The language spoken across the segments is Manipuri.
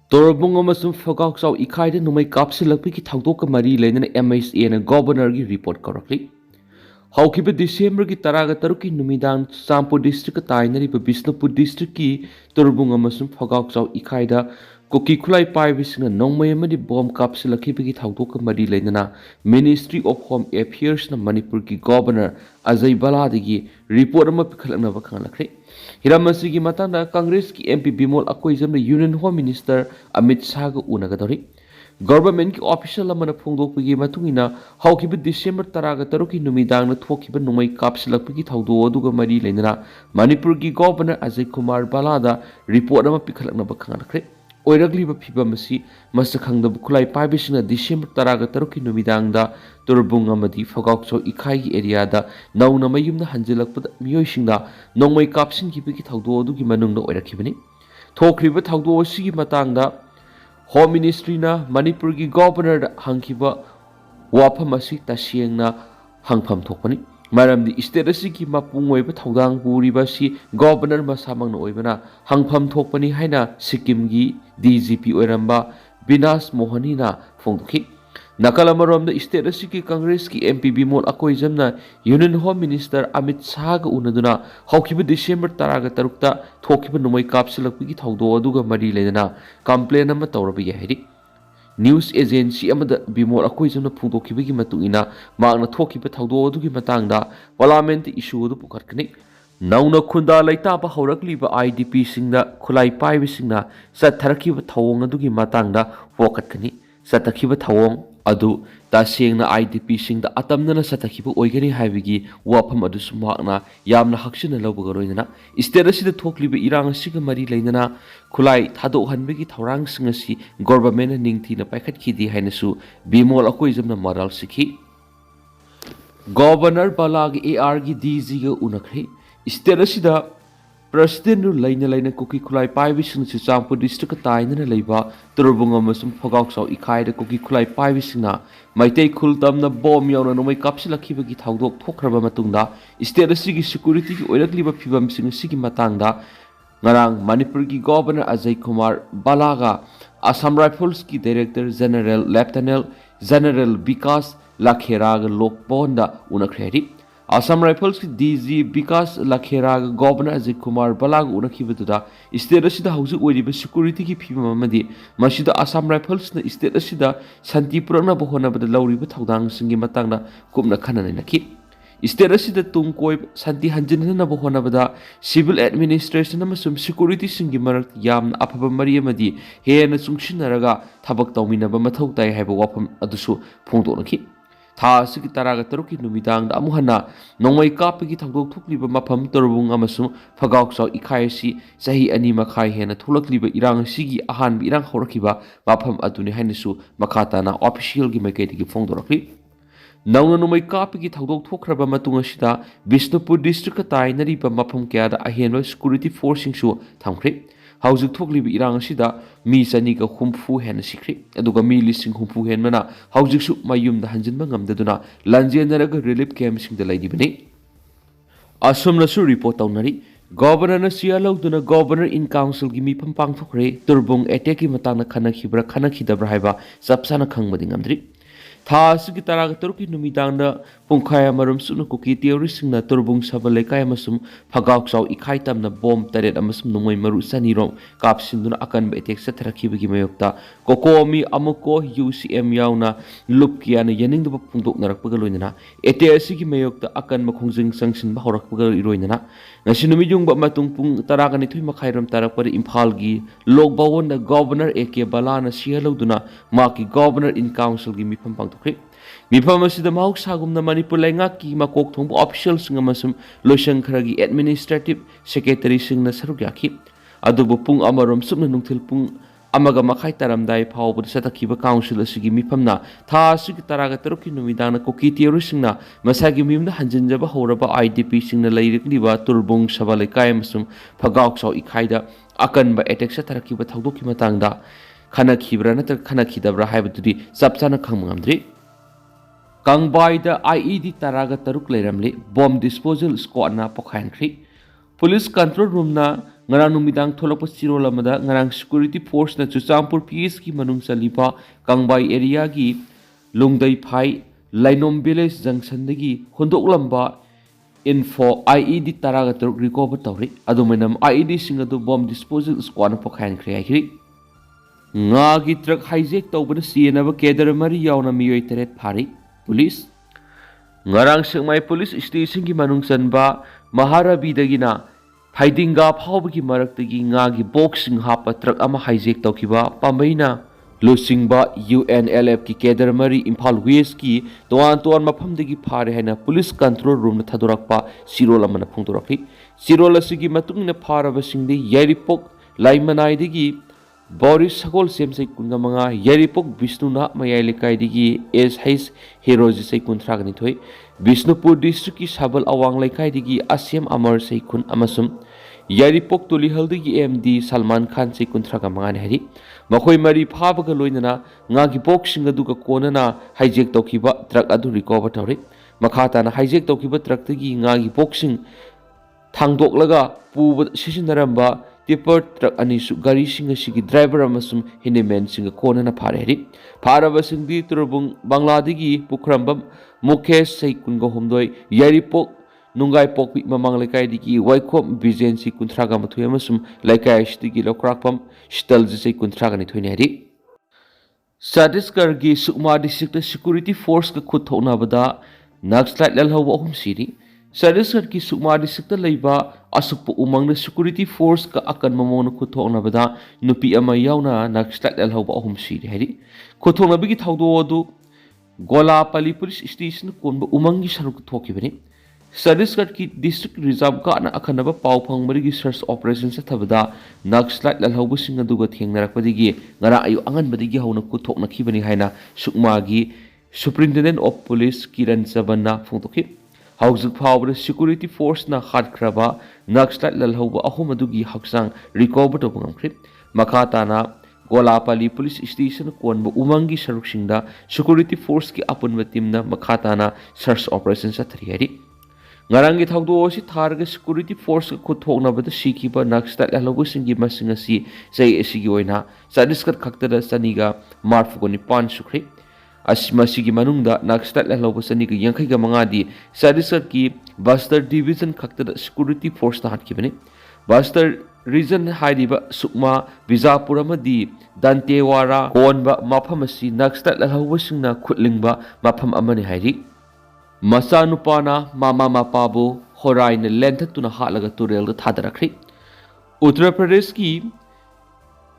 Torbung amasung Fogaksaw Ikaida Numai Kapsilapiki Taudoka Mari Lenana MHA and Governor report correctly. Haukiba December ki Taraga Taruki Numidang Sampo District Tainari Bisnupur District ki Torbung amasung Fogaksaw Ikaida Kuki Kulai Pibis and Nongmayamadi bomb Kapsilakipiki Taudoka Mari Lenana Ministry of Home Affairs na Manipur ki Governor Azai Baladigi report Amapikalanava Kanakre. Hiramasigi matanda Congress ki MP Bimol Akoizam the Union Home Minister Amit shah unagadori. Government ki official amana phongdokpagi matungina haukiba December taraga taruki numidang na thokiba numai kapsilakpagi thaudo aduga mari leinana Manipur ki Governor Ajay Kumar Balada report ama pikhalakna bakhanakre. Oiragliba phibam asi masakhangda bukulai paibisina December taraga taruki numidang da Torbung amadi Fogaksaw Ikai area da nauna mayumna hanjilakpada miyoisingda nongmai kapsin kipiki thaudo adugi manungda oirakibani. Thokriba thaudo asigi matangda Home Ministry na Manipur ki Governor da hangkiba wafam asi tasiengna hangpham thokpani. Maramdi state asigi mapung oiba thaudang puriba si Governor masamang na oibana hangpham thokpani haina Sikkim gi DGP oiramba Binas Mohani na phongdokhi. Nakalamarom the state asigi Congress ki MP Bimol Akoizamna Union Home Minister Amit shah unaduna haukiba December taraga tarukta thokiba numai kapsilakpigi thaudo aduga mari lenana complain ama tawraba yahiri. News agency amada Bimol Akoizamna phungdokibagi matungina magna thokiba thaudo adugi matangda parliament issue adu pukarkani. Nauna khunda laitaba haurakliba IDP singda khulai paibisingna satharakiba thawong adugi matangda wokatkani. Satakhiba thawong adu tasengna IDP singda atamnana satakhiba oigani haibigi wafam adu sumakna yamna haksina lawbaga roinana state asida thokliba irang asiga mari leinana khulai thadokhanbigi thorang singasi government ningthina paikhatkidi hainasu Bimol Akoizamna moral sikhi. Governor Balagi AR gi DG ga unakhi state asida President Laina Kuki Kulai Pibising Champu District Tainana Leba, Torbung amasung Fogaksaw Ikaida Kuki Kulai Pibisingna, Maitei Kultamna Bomb Yauna no make Kapsilakibagi Taudok Tokraba Matunda, state asigi security oirakliba pibam sing sigi matangda, Narang Manipur ki Governor Ajay Kumar Balaga, Assam Rifles ki Director General Lieutenant General Bikas Lakheraga Lokbonda Unakredi. Assam Rifles ki DG Bikas Lakheraga Governor Ajay Kumar Balaga unakhibaduda state asida hauju oiriba security ki phibam amadi masida Assam Rifles na state asida santi purana bohonabada lawriba thaudang singi matangna kumna khanana nakhi. State asida tungkoi santi hanjinna bohonabada civil administration amasum security singi marak yamna afaba mari amadi hena chungsinaraga thabak tawminaba mathau tai haiba wafam adusu phongdoknakhi. Tha asigi taraga taruki numidang da amuhana nongmai kapigi thangdok thukliba mafam Torbung amasung Fogaksaw Ikai si sahi ani makhai hena thulakliba irang sigi ahan irang horakiba mafam aduni hainasu makhatana official gi maiketi gi phongdorakli. Nauna numai kapigi thangdok thokraba matung asida Bisnupur District tainariba mafam kya da ahenwa security forcing su thamkhri. Haujuk thokliba irang asida mi chaniga humfu hena sikri aduga mi lising humfu henmana haujiksu mayumda hanjinba ngamdaduna lanjenaraga relief camp singda laidibani asumnasu report tawnari Governor na sialauduna Governor in Council gi mifam pangthokre Torbung attack ki matangna khanakhibra khanakhidabra haiba sapsana khangmadi ngamdri tha asigi taraga taruki numidangda pungkhaya marum suna kuki theory singna Torbung saba lekai amasum Fogaksaw Ikai tamna bomb taret amasum nungmai maru sanirong kapsinduna akan ba attack sathrakibagi mayokta kokomi amako UCM yauna lupkiana yaningda pungdok narakpaga loinana attack asigi mayokta akan makhongjing sangsin ba horakpaga iroinana ngasi numijung ba matung pung taraga ni thui makhairam tarakpari Imphal gi lokbawon da Governor AK Balana sialauduna maki Governor in Council gi mifam pangthokri mifam asida mahoksagumna Manipur laingaki makok thongba official singa masum loisang kharagi administrative secretary singna saruk yakhi adubu pung amarom sumna nungthil pung amaga makhai taramdai phawbud satakhiba council asigi mifamna tha asigi taraga taruki numidana koki theory singna masagi mimna hanjinjaba horaba IDP singna lairikliba Torbung saba lekai masum Fogaksaw Ikaida akanba attack sathrakhiba thawdoki matangda khanakhibra natra khanakhidabra haibadudi sapchana khangmangamdri Kangbai da IED taraga taruk leiramli bomb disposal squad na pokhankri police control room na ngarang numidang tholakpa chirol amada ngarang security force na Chuchampur PS ki manung saliba Kangbai area gi Lungdai Phai Lainom village junction dagi hondoklamba info IED taraga turuk recover tawri adumenam IED sing adu bomb disposal squad na pokhain khre khri nga gi truck hijack tawbana sienaba kedar mari yauna miyoi teret phari police ngarang sengmai police station gi manung sanba Maharabi dagina Haidinga phawbagi maraktagi nga gi boxing hapa truck ama hijack tawkiba pambaina Lusingba UNLF ki kedar mari Imphal West ki toan mafamdagi phare haina police control room na thadorakpa sirol amana phungdorakhi sirol asigi matungna pharaba singdi Yaripok Laimanai dagi Boris Sagol Semsai kunga manga Yaripok Visnuna Mayalikai digi SH Heroji sai kuntragani thoi Visnupur district ki Sabal Awang Laikai digi Asyam Amar sai kun amasum Yaripok Tulihal digi MD Salman Khan sai kuntraga manga hari Makhoi mari phabaga loinana ngagi boxing aduga konana hijack tawkiba truck adu recover tawri makhata na hijack tawkiba truck tagi ngagi boxing thangdoklaga puba sisinaramba tipper truck anisu gari singa sigi driver amasum hinemen singa konana phare ri pharaba singdi Torbung Bangladegi Pukrambam Mukesh sai kunga homdoi Yaripok Nungai Pokpi Mamang Laikai digi Waikop Bizensi kuntraga mathui amasum Laikai shtigi lokrakpam Shtalji sai kuntraga ni thoini hari Chhattisgarh gi Sukma district security force ka khut thona bada Naxalite lalhawa ahum siri Chhattisgarh ki Sukma district leiba asukpu umang na security force ka akan mamon khut thona bada nupi ama yauna Naxalite lalhawa ahum siri hari khut thona bigi thawdo adu Golapali police station konba umangi saruk thokibani Chhattisgarh ki district reserve ka na akhanaba pau phangmarigi search operation sa thabada Naxalite lalhaubu sing aduga thengnarakpadigi ngara ayu angan badigi hauna kuthokna khibani haina Sukma gi superintendent of police Kiran Chabanna phungtokhi haujuk phawbre security force na hatkhre Naxalite lalhaubu ahum adugi haksang recover to bangamkhri makhata na Golapali police station konba umangi saruksingda security force ki apunba team na makhata na search operation sa thriyari Ngarangi thawdo si tharga security force ka khuthokna bada sikiba Naxalite lalhabu singi masing asi sai asigi oina Chhattisgarh khaktada saniga marfugoni pan sukhri asigi manungda Naxalite lalhabu saniga yankhai ga mangadi Chhattisgarh ki Bastar division khaktada security force na hatkibani Bastar region haidiba Sukma Bijapur amadi Dantewara konba mafam asi Naxalite lalhabu singna khutlingba mafam amani hairi Masa nupana mama mapabu horai na lenthatuna halaga turel da thadarakri Uttar Pradesh ki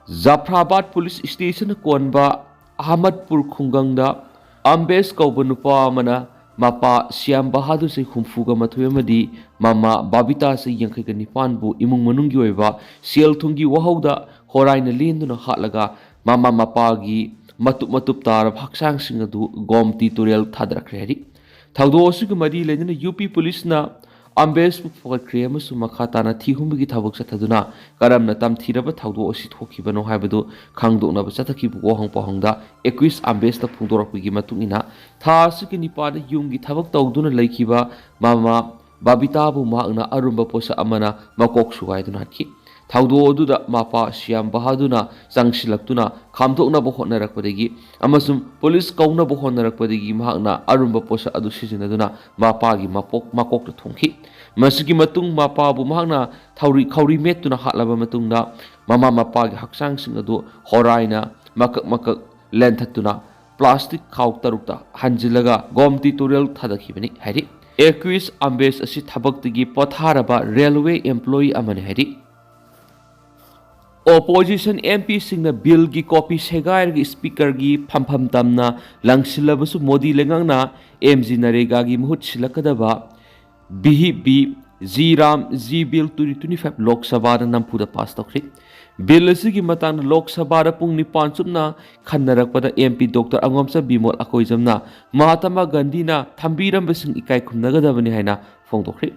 Zafrabad police station konba Ahmadpur khungangda Ambes kauba nupa amana mapa Syam Bahadur sai khumfuga mathui amadi mama Babita sai yankhai ga nipan bu imung manunggi oiba sel thungi wahauda horai na lenduna halaga mama mapa gi matup tar bhaksang sing adu gomti turel thadarakri hari Thawdo asigi mari lenina UP police na Ambes pukhatkre amasu makhata na thihumbigi thabak sathaduna karamna tamthiraba thawdo asi thokibano haibadu khangdokna ba sathaki wahang pohangda 21 Ambes ta phungdorakpigi matungina tha asigi nipada yumgi thabak tawduna laikhiba mama Babita bu maakna arumba posa amana makok sugaiduna ki Thawdo aduda mapa Syam Bahaduna changsilaktuna khamdokna bo hotnarakpadagi amasum police kauna bo hotnarakpadagi mahakna arumba posa adu sijinaduna mapa gi makok ta thongki masigi matung mapa bu mahakna khauri metuna hatlaba matungda mapa gi haksang sing adu horaina makak lenthatuna plastic khaw tarukta hanjilaga gomti turel thadakhibani hari 21 Ambes asi thabaktagi potharaba railway employee amani hari Opposition MP singna bill gi copy segair gi speaker gi phampham tamna langsilabasu Modi lengangna MG Narega gi muhut silakadaba BHB Ziram Z bill 2025 Lok Sabha da nampuda pass tokri bill asigi matang Lok Sabha da pung nipan chupna khannarakpada MP Dr. Angomsa Bimol akoijamna Mahatma Gandhi na thambiram basing ikai khumnagadabani haina phongdokri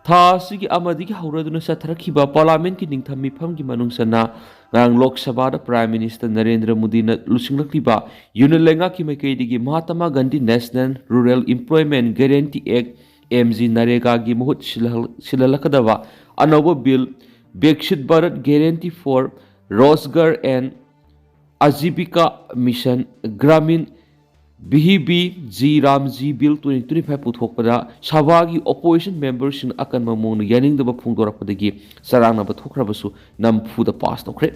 Tha sigi amadigi hauraduna satharakhiba parliament ki ningtham mifam gi manungsana ngang Lok Sabha da Prime Minister Narendra Modi na lusinglakliba Unilenga ki maikaidigi Mahatma Gandhi National Rural Employment Guarantee Act MG Narega gi muhut silalakadaba anoba bill Viksit Bharat Guarantee for Rozgar and Ajivika Mission Gramin BHB G Ramji Bill 2025 puthokpada Sabagi opposition members in akan mamong yaning da phungdorakpadagi sarangna bathokrabasu namfuda pass tokre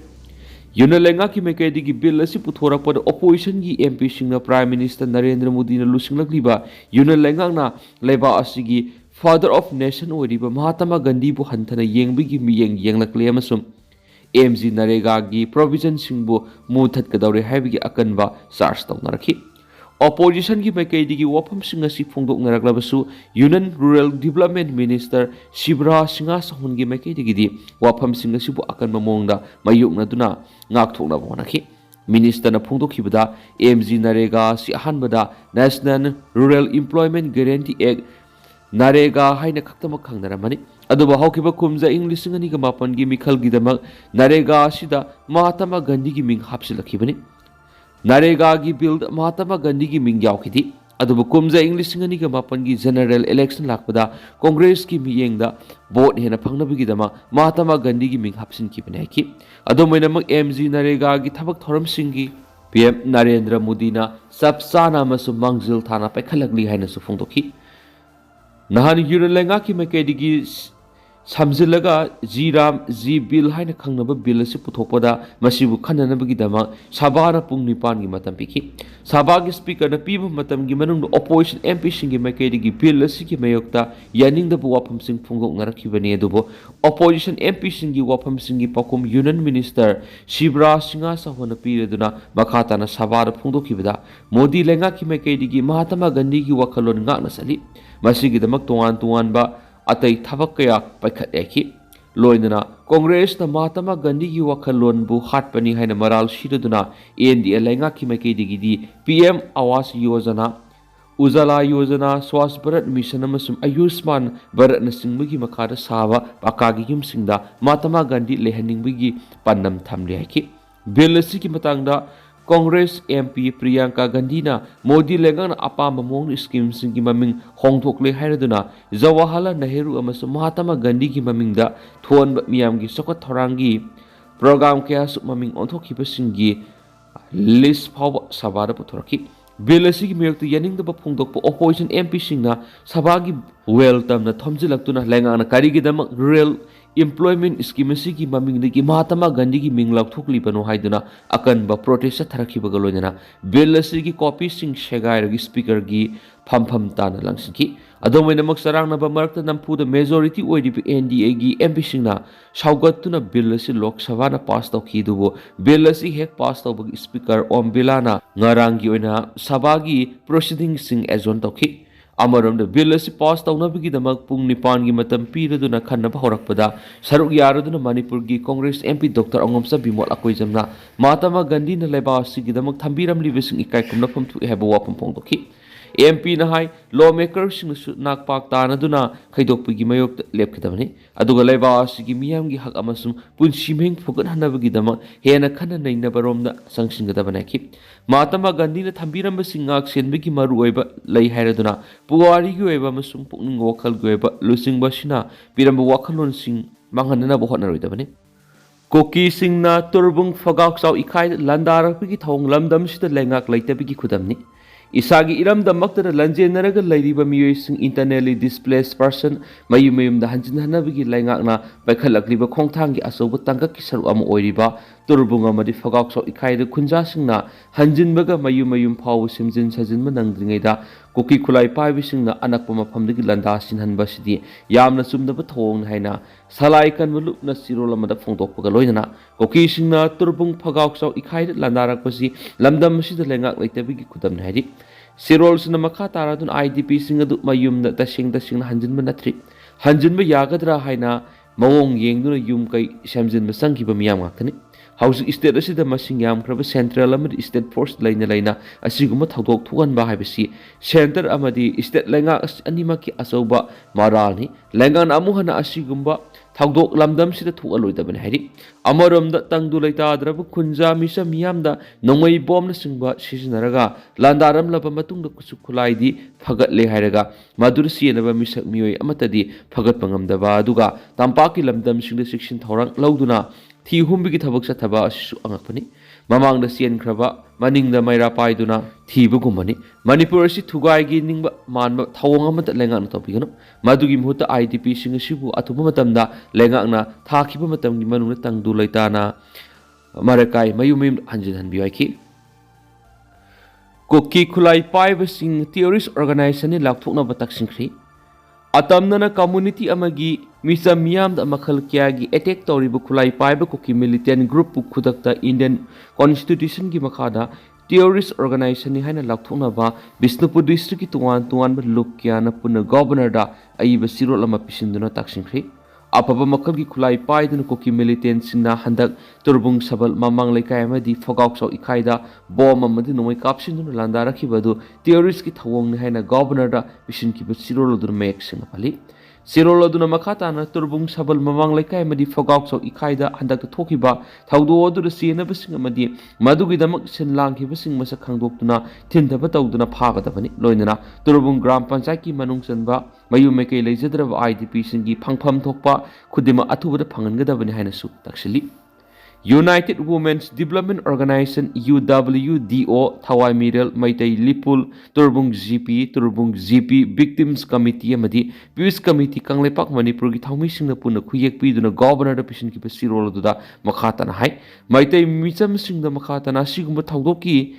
Yunalenga ki mekadigi bill asi puthorakpada opposition gi MP singna Prime Minister Narendra Modi na lusinglakliba Yunalenga na leba asigi Father of Nation oiriba Mahatma Gandhi bu hantana yengbigi miyeng yenglakle amasum MG Narega gi provision singbu muthat kadawre haibigi akanba charge tawnarakhi Opposition ki mekadigi wafam singa si phungdok naraklabasu Union Rural Development Minister Shibra Singa Sahun gi mekadigi di wafam singa sibu akan mamongda mayukna duna ngakthokna bonakhi Minister na phungdokhibada MG Narega si ahanbada National Rural Employment Guarantee Act Narega haina khaktama khangnaramani aduba hawkiba kumza English ngani ga mapan gi mikhal gi damak Narega sida Mahatma Gandhi gi ming hapsilakhibani Narega gi build Mahatma Gandhi gi ming yaukidi aduba kumza English ngani ga mapan gi general election lakpada Congress ki miyengda vote hena phangnabigi dama Mahatma Gandhi gi ming hapsin kibane ki adumoina mak MG Narega gi thabak thoram singi PM Narendra Modi na sabsana masu mangjil thana paikhalakli haina su phungdokhi Nahan Yunalenga ki mekadigi samjilaga Jiram Ji Bill haina khangnaba bill asi puthokpada masibu khananabagi dama sabana pung nipan gi matam piki sabagi speaker na pibu matam gi manung opposition MP singi mekadigi bill asi ki mayokta yaningda bu wafam sing phungok narakhibani adubo opposition MP singi wafam singi pakum Union Minister Shibra Singa Sahona pireduna makhatana sabara phungdokhibada Modi lenga ki mekadigi Mahatma Gandhi gi wakhalon ngakna sali Masigidamak tuan ba atay thabak kaya paikhateki loinana Congress na Mahatma Gandhi gi wakhalon bu hatpani haina maral shiraduna NDA lenga ki mekadigi di PM Awas Yojana Ujala Yojana Swasth Bharat Mission amasum Ayushman Bharat na singbugi makada saba pakagi yumsingda Mahatma Gandhi lehaningbigi pannam thamle haki bill asigi matangda Congress MP Priyanka Gandhi na Modi lengang na apamba mong scheme singi maming hongthokle hairaduna Jawaharlal Nehru amasung Mahatma Gandhi ki mamingda thon miyam gi sokot thorangi program kaya su maming onthokhiba singi list phaw sabara puthoraki bill asigi miyokta yaningda ba phungdokpa opposition MP singna sabagi welcome na thomjilaktuna lengang na karigidama rural employment scheme asigi mamingdagi Mahatma Gandhi gi ming laukthokli bano haiduna akan ba protest tharakhibaga loinana bill asigi copy sing shegairagi speaker gi phampham tana langsiki adomaina maksarang na ba marakta nampu the majority oidi NDA gi MP singna saugattuna bill asi Lok Sabha na pass tawki dubo bill asi hek pass tawbagi speaker Om Bilana ngarangi oina sabagi proceeding sing azon tawki Amaramda bill asi pass tawnabigi damak pung nipan gi matam piraduna khannaba horakpada saruk yaraduna Manipur gi Congress MP Dr. Angomsa Bimol akoijamna Mahatma Gandhi na leba asigi damak thambiramli besing ikai kumna phamthu heba wapam phongdokhi MP na hai lawmakers sing nak pak tanaduna khaidokpigi mayok lepkhidamani aduga leba asigi miyam gi hak amasum punsimeng phugat hanabagi damak hena khana naina baromda sangsinggadabana ki Mahatma Gandhi na thambiram besing ngak senbigi maru oiba lei hairaduna puwari gi oiba amasum pukning wakhal gi oiba lusing basina piramba wakhalon sing manghanna bo hotnaroidabani Kuki singna Torbung Fagak Sau Ikai Landa pigi thong lamdam sida lengak leitabigi khudamni Isagi iram da maktana lanje naraga lairiba miyoi sing internally displaced person mayum da hanjin hanabigi lengak na paikhalakliba khongthang gi asoba tangka ki saru ama oiriba Torbung amadi Fagak Sau Ikai da khunja singna hanjin baga mayum phaw simjin sajin manangdringei da Kuki khulai pai bisingna anakpa maphamdagi landa sinhanba sidi yamna sumdaba thong haina salai kan mulup na sirol amada phongdokpaga loinana Kuki singna Torbung Fagak Sau Ikai landa rakpasi lamdam sida lengak leitabigi khudam hairi sirol sina makha taradun IDP singadu mayum da tasing hanjinba natri hanjinba yagadra haina mawong yengduna yum kai samjinba sangkiba miyam ngaktani Housing state asida masing yamkraba central amadi state force laina asiguma thawdok thuganba haibasi center amadi state lenga animaki asoba maralni lengan amuhana asigumba ꯊꯧꯗꯣꯛ ꯂꯝꯗꯝꯁꯤꯗ ꯊꯣꯛꯍꯜꯂꯣꯏꯗꯕꯅꯤ ꯍꯥꯏꯔꯤ ꯑꯃꯔꯣꯝꯗ ꯇꯪꯗꯨ ꯂꯩꯇꯥꯗ꯭ꯔꯕ ꯈꯨꯟꯖꯥ ꯃꯤꯆꯝ ꯃꯤꯌꯥꯝꯗ ꯅꯣꯡꯃꯩ ꯕꯣꯝꯅꯆꯤꯡꯕ ꯁꯤꯖꯤꯟꯅꯔꯒ ꯂꯥꯟꯗꯥꯔꯝꯂꯕ ꯃꯇꯨꯡꯗ ꯈꯨꯠꯁꯨ ꯈꯨꯠꯂꯥꯏꯗꯤ ꯐꯒꯠꯂꯦ ꯍꯥꯏꯔꯒ ꯃꯗꯨꯗ ꯆꯦꯟꯅꯕ ꯃꯤꯁꯛ ꯃꯤꯑꯣꯏ ꯑꯃꯠꯇꯗꯤ ꯐꯒꯠꯄ ꯉꯝꯗꯕ ꯑꯗꯨꯒ ꯇꯝꯄꯥꯛꯀꯤ ꯂꯝꯗꯝꯁꯤꯡꯗ ꯆꯦꯛꯁꯤꯟ ꯊꯧꯔꯥꯡ ꯂꯧꯗꯨꯅ ꯊꯤ ꯍꯨꯝꯕꯒꯤ ꯊꯕꯛ ꯆꯠꯊꯕ ꯑꯁꯤꯁꯨ ꯑꯉꯛꯄꯅꯤ ꯃꯃꯥꯡꯗ ꯆꯦꯟꯈ꯭ꯔꯕ ꯃꯅꯤꯡꯗ ꯃꯩꯔꯥ ꯄꯥꯏꯗꯨꯅ ꯊꯤꯕꯒꯨꯝꯕꯅꯤ ꯃꯅꯤꯄꯨꯔ ꯑꯁꯤ ꯊꯨꯒꯥꯏꯒꯤ ꯅꯤꯡꯕ ꯃꯥꯟꯕ ꯊꯧꯑꯣꯡ ꯑꯃꯠꯇ ꯂꯩꯉꯥꯛꯅ ꯇꯧꯕꯤꯒꯅꯨ ꯃꯗꯨꯒꯤ ꯃꯍꯨꯠꯇ IDPꯁꯤꯡ ꯑꯁꯤꯕꯨ ꯑꯊꯨꯕ ꯃꯇꯝꯗ ꯂꯩꯉꯥꯛꯅ ꯊꯥꯈꯤꯕ ꯃꯇꯝꯒꯤ ꯃꯅꯨꯡꯗ ꯇꯪꯗꯨ ꯂꯩꯇꯥꯅ ꯃꯔꯀꯥꯏ ꯃꯌꯨꯝ ꯃꯌꯨꯝ ꯍꯟꯖꯤꯟꯍꯟꯕꯤꯌꯨ ꯍꯥꯏꯈꯤ Kuki khulai paibasing terrorist organization laukthoknaba taksinkhri atamnana community amagi misam miyamda makhal kyagi attack tawriba khulai paiba Kuki militant group pu khudakta Indian constitution gi makhada terrorist organization ni haina laukthoknaba Bisnupur district ki tuan ba lukyana puna governor da aiba sirol ama pisinduna taksinkhri apaba makal gi khulai paiduna Kuki militant singna handak Torbung sabal mamang lekai amadi fogauk saw ikaida bom amadi nomai kapsinduna Landa rakhibadu terrorist ki thawong ni haina governor da pisin ki sirol dur mek singa pali sirol aduna makhata na Torbung sabal mamang lekai amadi fogauk saw ikaida handak thokiba thawdo odu sina basing amadi madugi damak sin langki basing masa khangdoktuna thindaba tawduna phagadabani loinana Torbung gram panchayat ki manung chanba mayum mekai leijadraba IDP singi phangpham thokpa khudima athubada phangangadabani haina su taksili United Women's Development Organization UWDO Thawai Miral Maitai Lipul Torbung GP Victims Committee amadi Peace Committee Kanglepak Manipur gi thawmi singna puna khuyek piduna governor da pisin ki pasirol duda makhata na hai Maitai micham singda makhata na sigumba thawdoki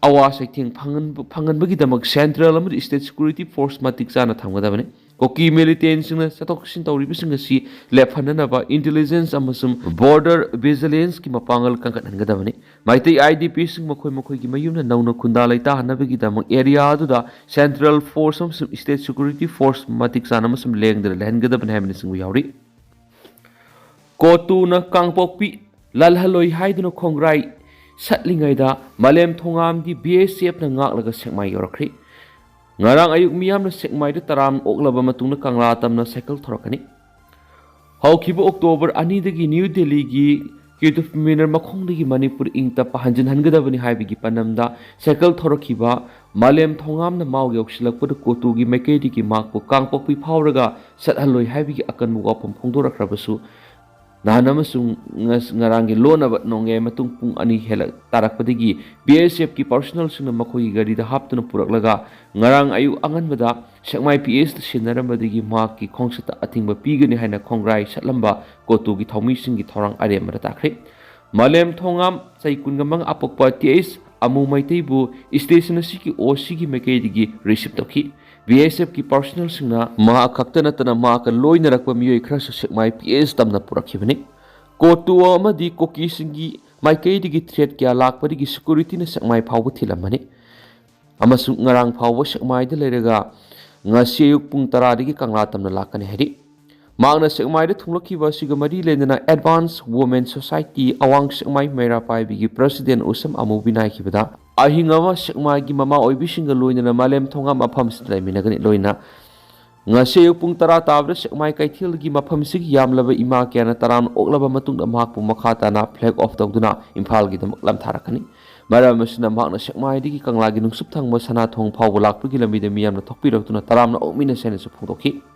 awa saitheng phangan bagi damak central amadi state security force matik chana thamgadabani Kuki militant singna satok sin tawri bising si lephananaba intelligence amasum border vigilance ki mapangal kangkat hangadabani maitai IDP sing makhoi gi mayumna nauna khunda laita hanabagi damak area aduda central force amasum state security force matik chana amasum lengdra lehangadabani hamni sing yauri Kotuna kangpokpi lalhaloi haiduna khongrai satlingaida malem thongam di BSF na ngaklaga sekmai yorakri ngarang ayuk miyamna sekmai da taram oklaba matungna kangla tamna cycle thorakani hawkiba October 2 dagi New Delhi gi Kituf Minar makhongdagi Manipur ingta pahanjin hangadabani haibigi panamda cycle thorakiba malem thongam na maw yoksilakpada kotu gi mekedi gi makpo kangpokpi phawraga sathaloi haibigi akan wapam phongdorakrabasu Nahamasung ngarangi lonaba nonge matung pung ani hela tarakpadigi BSF ki personal sing makoi gari da haptuna puraklaga ngarang ayu angan bada sekmai PS sinarambadigi mak ki khongsata atingba pigani haina khongrai satlamba kotu gi thawmi sing gi thorang aremara takre malem thongam saikungamang apokpa TS amu maiteibu station asiki OC gi mekedigi receive toki BSF ki personal singna ma khaktana tana ma ka loina rakpa miyoi khra sekmai PS tamna purakhibani kotu amadi Kuki singi maikai digi threat kya lakpari gi security na sekmai phawba thilamani amasung ngarang phawba sekmai de leraga ngasi ayuk pung 10 digi kangla tamna lakani hari magna sekmai de thunglakhiba siga mari lendana Advanced Women Society awang sekmai mera pai bigi president usam amu binai khibada ahingama sekmai gi mama oibisinga loina malem thonga mafam silaminagani loina ngase pung 10 tabra sekmai kaithil gi mafam sig yamlaba ima kyana taran oklaba matung da makpu makhata na flag off tawduna imphal gi damak lam tharakani maram masina makna sekmai digi kangla gi nungsup thangma sana thong phawba lakpu gi lambi de miyamna thokpi raktuna taramna okmina sene su phongdoki